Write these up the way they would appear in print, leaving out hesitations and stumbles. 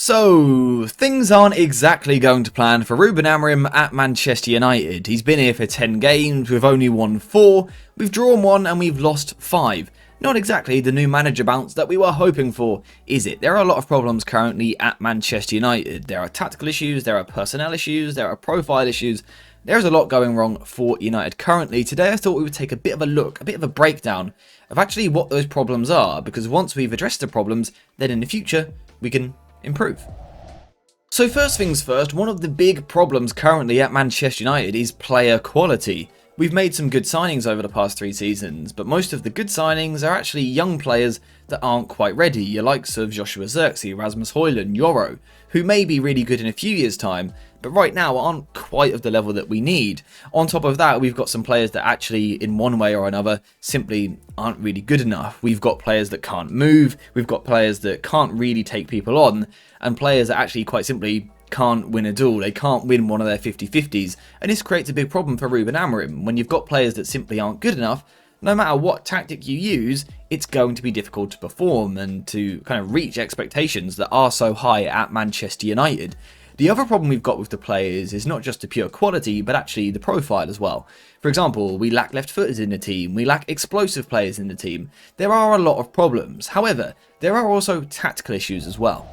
So, things aren't exactly going to plan for Ruben Amorim at Manchester United. He's been here for 10 games, we've only won 4, we've drawn 1 and we've lost 5. Not exactly the new manager bounce that we were hoping for, is it? There are a lot of problems currently at Manchester United. There are tactical issues, there are personnel issues, there are profile issues. There's a lot going wrong for United currently. Today I thought we would take a bit of a look, a bit of a breakdown of actually what those problems are, because once we've addressed the problems, then in the future we can improve. So first things first, one of the big problems currently at Manchester United is player quality. We've made some good signings over the past 3 seasons, but most of the good signings are actually young players that aren't quite ready, your likes of Joshua Zirkzee, Rasmus Højlund, Yoro, who may be really good in a few years' time, but right now aren't quite of the level that we need. On top of that, we've got some players that actually, in one way or another, simply aren't really good enough. We've got players that can't move, we've got players that can't really take people on, and players that actually quite simply can't win a duel, they can't win one of their 50-50s, and this creates a big problem for Ruben Amorim. When you've got players that simply aren't good enough, no matter what tactic you use, it's going to be difficult to perform and to kind of reach expectations that are so high at Manchester United. The other problem we've got with the players is not just the pure quality, but actually the profile as well. For example, we lack left-footers in the team, we lack explosive players in the team. There are a lot of problems. However, there are also tactical issues as well.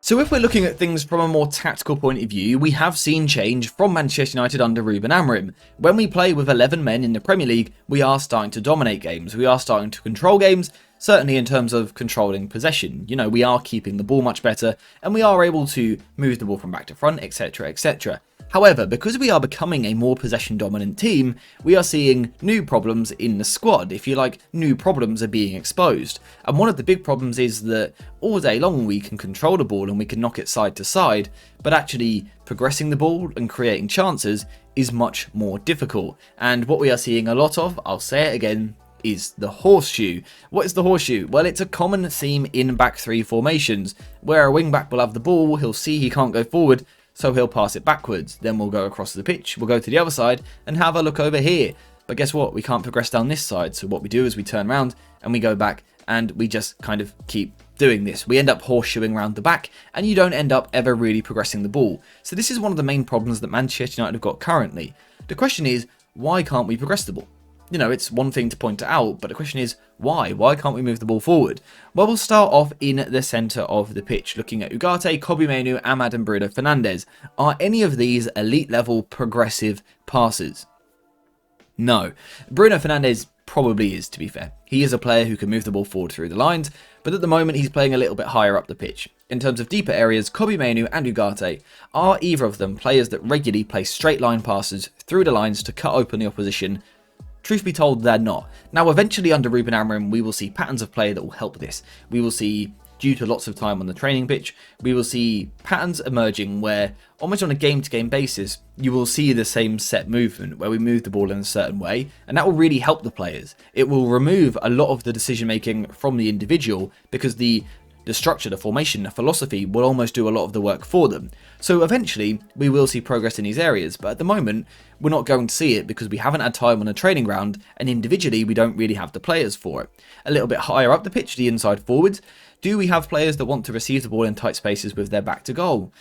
So if we're looking at things from a more tactical point of view, we have seen change from Manchester United under Ruben Amorim. When we play with 11 men in the Premier League, we are starting to dominate games, we are starting to control games, certainly in terms of controlling possession. You know, we are keeping the ball much better, and we are able to move the ball from back to front, etc, etc. However, because we are becoming a more possession-dominant team, we are seeing new problems in the squad. If you like, new problems are being exposed. And one of the big problems is that all day long we can control the ball and we can knock it side to side, but actually progressing the ball and creating chances is much more difficult. And what we are seeing a lot of, I'll say it again, is the horseshoe. What is the horseshoe? Well, it's a common theme in back 3 formations, where a wing-back will have the ball, he'll see he can't go forward, so he'll pass it backwards, then we'll go across the pitch, we'll go to the other side and have a look over here. But guess what? We can't progress down this side, so what we do is we turn around and we go back and we just kind of keep doing this. We end up horseshoeing around the back and you don't end up ever really progressing the ball. So this is one of the main problems that Manchester United have got currently. The question is, why can't we progress the ball? You know, it's one thing to point it out, but the question is, why? Why can't we move the ball forward? Well, we'll start off in the centre of the pitch, looking at Ugarte, Kobbie Mainoo, Amad and Bruno Fernandes. Are any of these elite-level progressive passes? No. Bruno Fernandes probably is, to be fair. He is a player who can move the ball forward through the lines, but at the moment he's playing a little bit higher up the pitch. In terms of deeper areas, Kobbie Mainoo and Ugarte, are either of them players that regularly play straight line passes through the lines to cut open the opposition? Truth be told, they're not. Now, eventually under Ruben Amorim, we will see patterns of play that will help this. We will see, due to lots of time on the training pitch, we will see patterns emerging where, almost on a game-to-game basis, you will see the same set movement, where we move the ball in a certain way, and that will really help the players. It will remove a lot of the decision-making from the individual, because the structure, the formation, the philosophy will almost do a lot of the work for them. So eventually, we will see progress in these areas, but at the moment, we're not going to see it because we haven't had time on a training ground, and individually, we don't really have the players for it. A little bit higher up the pitch, the inside forwards, do we have players that want to receive the ball in tight spaces with their back to goal?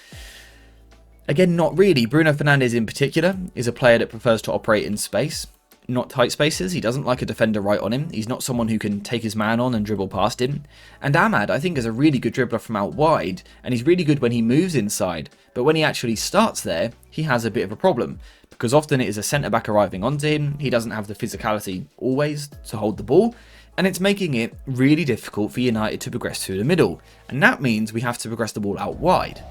Again, not really. Bruno Fernandes in particular is a player that prefers to operate in space, not tight spaces. He doesn't like a defender right on him. He's not someone who can take his man on and dribble past him. And Amad, I think, is a really good dribbler from out wide, and he's really good when he moves inside. But when he actually starts there, he has a bit of a problem, because often it is a centre-back arriving onto him. He doesn't have the physicality always to hold the ball, and it's making it really difficult for United to progress through the middle. And that means we have to progress the ball out wide.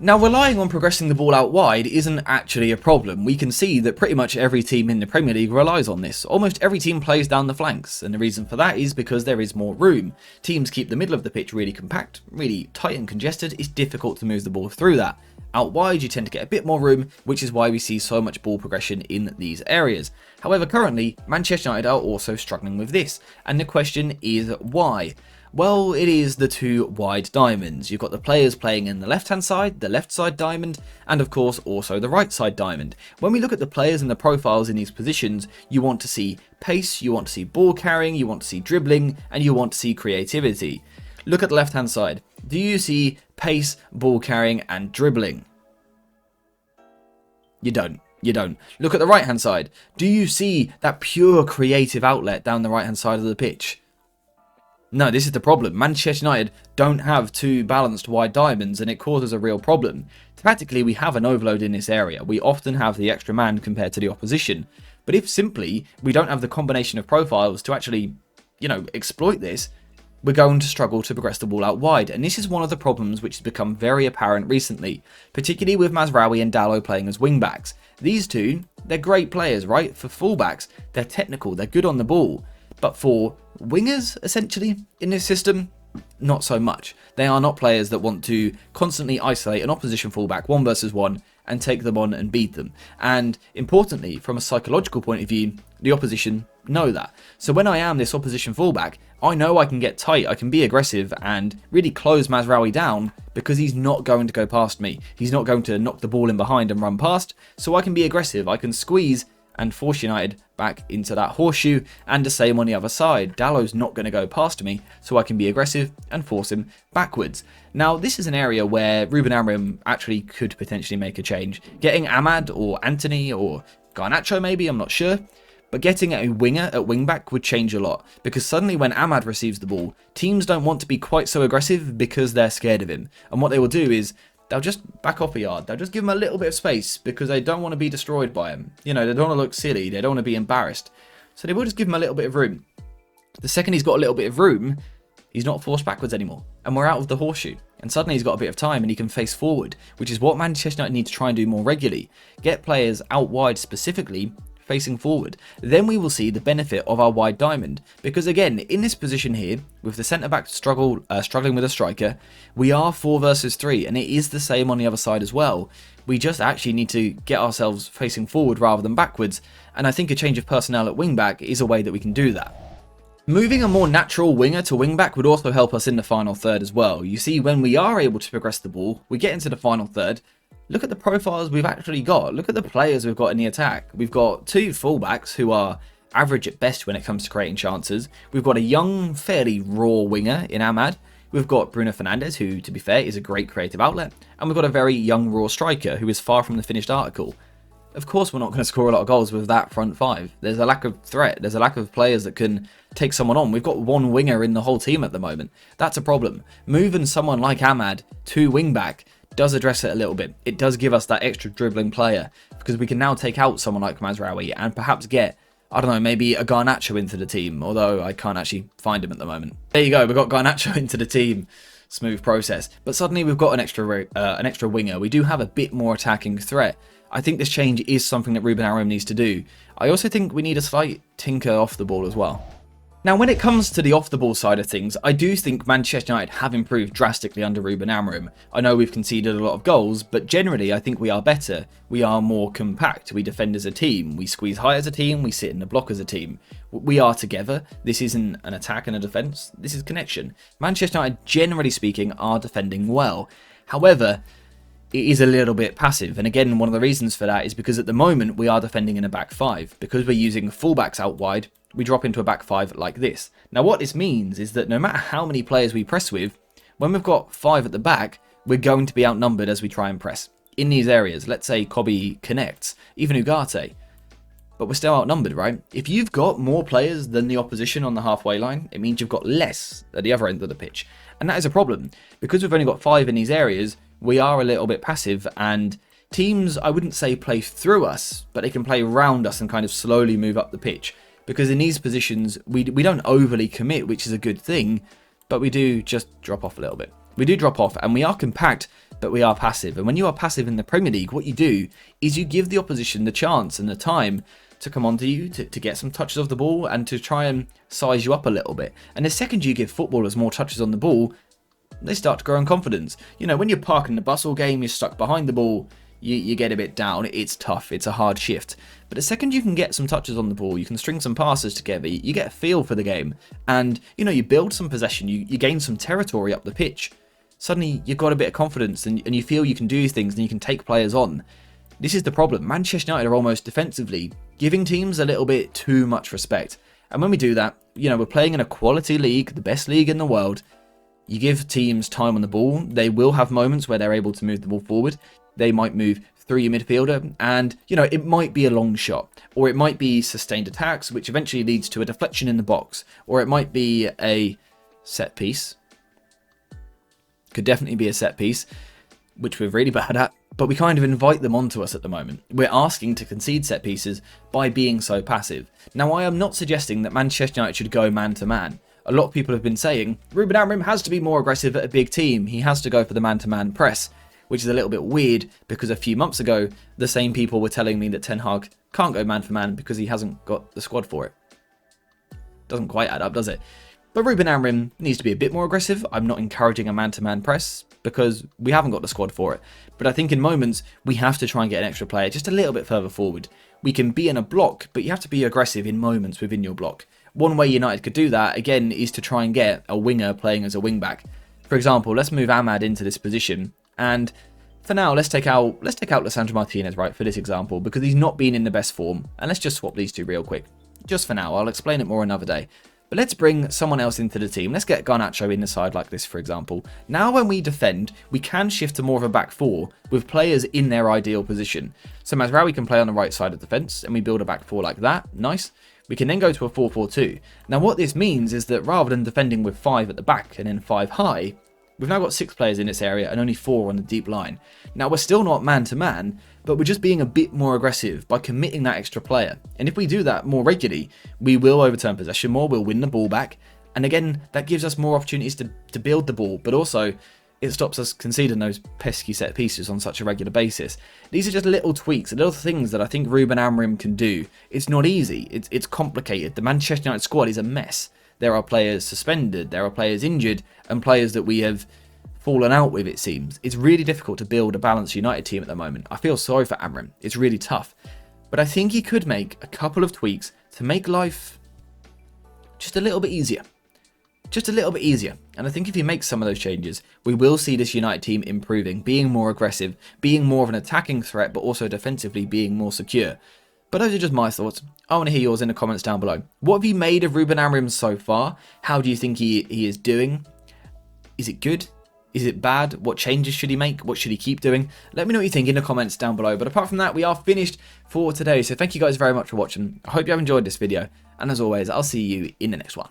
Now, relying on progressing the ball out wide isn't actually a problem. We can see that pretty much every team in the Premier League relies on this. Almost every team plays down the flanks, and the reason for that is because there is more room. Teams keep the middle of the pitch really compact, really tight and congested. It's difficult to move the ball through that. Out wide, you tend to get a bit more room, which is why we see so much ball progression in these areas. However, currently, Manchester United are also struggling with this, and the question is why? Well, it is the 2 wide diamonds. You've got the players playing in the left-hand side, the left side diamond, and of course also the right side diamond. When we look at the players and the profiles in these positions, you want to see pace, you want to see ball carrying, you want to see dribbling, and you want to see creativity. Look at the left-hand side. Do you see pace, ball carrying and dribbling? You don't. You don't. Look at the right hand side. Do you see that pure creative outlet down the right hand side of the pitch? No, this is the problem. Manchester United don't have two balanced wide diamonds and it causes a real problem. Tactically, we have an overload in this area. We often have the extra man compared to the opposition. But if simply we don't have the combination of profiles to actually, exploit this, we're going to struggle to progress the ball out wide. And this is one of the problems which has become very apparent recently, particularly with Mazraoui and Dalot playing as wing-backs. These two, they're great players, right? For full-backs, they're technical, they're good on the ball. But for wingers, essentially, in this system, not so much. They are not players that want to constantly isolate an opposition fullback 1 versus 1 and take them on and beat them. And importantly, from a psychological point of view, the opposition know that. So when I am this opposition fullback, I know I can get tight, I can be aggressive and really close Mazraoui down because he's not going to go past me. He's not going to knock the ball in behind and run past, so I can be aggressive, I can squeeze and force United back into that horseshoe, and the same on the other side. Dalot's not going to go past me, so I can be aggressive and force him backwards. Now, this is an area where Ruben Amorim actually could potentially make a change. Getting Ahmad or Anthony or Garnacho maybe, I'm not sure. But getting a winger at wingback would change a lot, because suddenly when Ahmad receives the ball, teams don't want to be quite so aggressive because they're scared of him. And what they will do is, they'll just back off a yard. They'll just give him a little bit of space because they don't want to be destroyed by him. They don't want to look silly. They don't want to be embarrassed. So they will just give him a little bit of room. The second he's got a little bit of room, he's not forced backwards anymore. And we're out of the horseshoe. And suddenly he's got a bit of time and he can face forward, which is what Manchester United need to try and do more regularly. Get players out wide specifically, facing forward. Then we will see the benefit of our wide diamond, because again, in this position here, with the centre-back struggling with a striker, we are 4 versus 3, and it is the same on the other side as well. We just actually need to get ourselves facing forward rather than backwards, and I think a change of personnel at wing-back is a way that we can do that. Moving a more natural winger to wing-back would also help us in the final third as well. You see, when we are able to progress the ball, we get into the final third. Look at the profiles we've actually got. Look at the players we've got in the attack. We've got 2 fullbacks who are average at best when it comes to creating chances. We've got a young, fairly raw winger in Ahmad. We've got Bruno Fernandes, who, to be fair, is a great creative outlet. And we've got a very young, raw striker who is far from the finished article. Of course, we're not going to score a lot of goals with that front 5. There's a lack of threat. There's a lack of players that can take someone on. We've got 1 winger in the whole team at the moment. That's a problem. Moving someone like Ahmad to wing-back does address it a little bit. It does give us that extra dribbling player, because we can now take out someone like Mazraoui and perhaps get, I don't know, maybe a Garnacho into the team, although I can't actually find him at the moment. There you go, we've got Garnacho into the team. Smooth process. But suddenly we've got an extra winger. We do have a bit more attacking threat. I think this change is something that Ruben Amorim needs to do. I also think we need a slight tinker off the ball as well. Now, when it comes to the off-the-ball side of things, I do think Manchester United have improved drastically under Ruben Amorim. I know we've conceded a lot of goals, but generally I think we are better. We are more compact. We defend as a team. We squeeze high as a team. We sit in the block as a team. We are together. This isn't an attack and a defence. This is connection. Manchester United, generally speaking, are defending well. However, it is a little bit passive, and again, one of the reasons for that is because at the moment we are defending in a back 5. Because we're using fullbacks out wide, we drop into a back 5 like this. Now what this means is that no matter how many players we press with, when we've got 5 at the back, we're going to be outnumbered as we try and press. In these areas, let's say Kobe connects, even Ugarte, but we're still outnumbered, right? If you've got more players than the opposition on the halfway line, it means you've got less at the other end of the pitch. And that is a problem. Because we've only got 5 in these areas, we are a little bit passive, and teams, I wouldn't say play through us, but they can play around us and kind of slowly move up the pitch. Because in these positions, we don't overly commit, which is a good thing, but we do just drop off a little bit. We do drop off, and we are compact, but we are passive. And when you are passive in the Premier League, what you do is you give the opposition the chance and the time to come onto you, to get some touches of the ball, and to try and size you up a little bit. And the second you give footballers more touches on the ball, they start to grow in confidence. You know, when you're parking the bus all game, you're stuck behind the ball, you get a bit down. It's tough. It's a hard shift. But the second you can get some touches on the ball, you can string some passes together, you get a feel for the game. And, you know, you build some possession, you gain some territory up the pitch. Suddenly, you've got a bit of confidence and you feel you can do things and you can take players on. This is the problem. Manchester United are almost defensively giving teams a little bit too much respect. And when we do that, you know, we're playing in a quality league, the best league in the world. You give teams time on the ball. They will have moments where they're able to move the ball forward. They might move through your midfielder, and it might be a long shot, or it might be sustained attacks, which eventually leads to a deflection in the box, or it might be a set piece. Could definitely be a set piece, which we're really bad at, but we kind of invite them onto us at the moment. We're asking to concede set pieces by being so passive. Now, I am not suggesting that Manchester United should go man-to-man. A lot of people have been saying, Ruben Amorim has to be more aggressive at a big team. He has to go for the man-to-man press, which is a little bit weird because a few months ago, the same people were telling me that Ten Hag can't go man-for-man because he hasn't got the squad for it. Doesn't quite add up, does it? But Ruben Amorim needs to be a bit more aggressive. I'm not encouraging a man-to-man press because we haven't got the squad for it. But I think in moments, we have to try and get an extra player just a little bit further forward. We can be in a block, but you have to be aggressive in moments within your block. One way United could do that, again, is to try and get a winger playing as a wing-back. For example, let's move Ahmad into this position, and for now, let's take out Lisandro Martinez, right, for this example, because he's not been in the best form, and let's just swap these two real quick. Just for now, I'll explain it more another day. But let's bring someone else into the team. Let's get Garnacho in the side like this, for example. Now when we defend, we can shift to more of a back four with players in their ideal position. So Mazraoui can play on the right side of defence, and we build a back four like that. Nice. We can then go to a 4-4-2. Now what this means is that rather than defending with 5 at the back and then 5 high, we've now got 6 players in this area and only 4 on the deep line. Now we're still not man-to-man, but we're just being a bit more aggressive by committing that extra player. And if we do that more regularly, we will overturn possession more, we'll win the ball back. And again, that gives us more opportunities to build the ball, but also it stops us conceding those pesky set pieces on such a regular basis. These are just little tweaks, little things that I think Ruben Amorim can do. It's not easy, it's complicated. The Manchester United squad is a mess. There are players suspended, there are players injured, and players that we have fallen out with, it seems. It's really difficult to build a balanced United team at the moment. I feel sorry for Amorim. It's really tough. But I think he could make a couple of tweaks to make life just a little bit easier. Just a little bit easier. And I think if he makes some of those changes, we will see this United team improving, being more aggressive, being more of an attacking threat, but also defensively being more secure. But those are just my thoughts. I want to hear yours in the comments down below. What have you made of Ruben Amorim so far? How do you think he is doing? Is it good? Is it bad? What changes should he make? What should he keep doing? Let me know what you think in the comments down below. But apart from that, we are finished for today. So thank you guys very much for watching. I hope you have enjoyed this video. And as always, I'll see you in the next one.